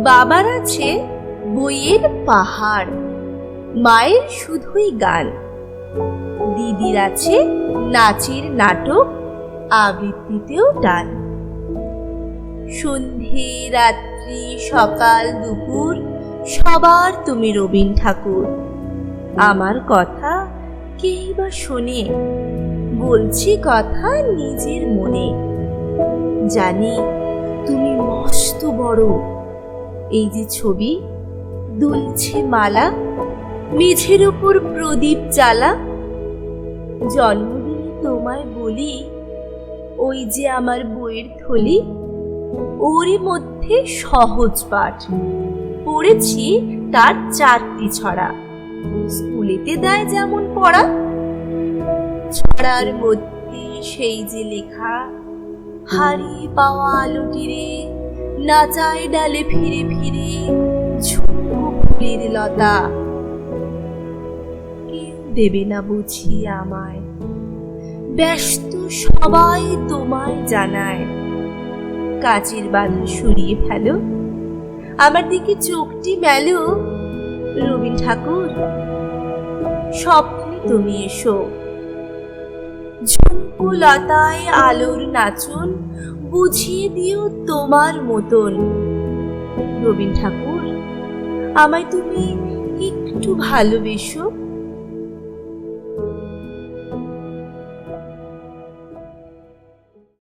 বাবার আছে বইয়ের পাহাড়, মায়ের শুধুই গান। দিদির আছে নাচের নাটক, আবৃত্তিতেও টান। সন্ধে রাত্রি সকাল দুপুর সবার তুমি রবীন ঠাকুর। আমার কথা কেই বা শোনে, বলছি কথা নিজের মনে। জানি তুমি মস্ত বড়, এই যে ছবি দুলছে মালা, মেঝের ওপর প্রদীপ জ্বালা। জন্মদিনে তোমায় বলি, ওই যে আমার বইয়ের থলি, ওরই মধ্যে সহজ পাঠ পড়েছি, তার 4টি ছড়া। স্কুলেতে দেয় যেমন পড়া, ছড়ার মধ্যে সেই যে লেখা, হারিয়ে পাওয়া আলোটিরে নাচায় ডালে ফিরে ফিরে ঝুঁকো ফুলের লতা। কেউ দেবে না বুঝিয়ে আমায়, ব্যস্ত সবাই তোমায় জানায়। কাচের বাধা সরিয়ে ফেলো, আমার দিকে চোখটি মেলো। রবীন ঠাকুর, স্বপ্নে তুমি এসো। ঝুঁকো লতায় আলোর নাচন বুঝিয়ে দিও তোমার মতন। রবীন ঠাকুর, আমায় তুমি একটু ভালোবেসো।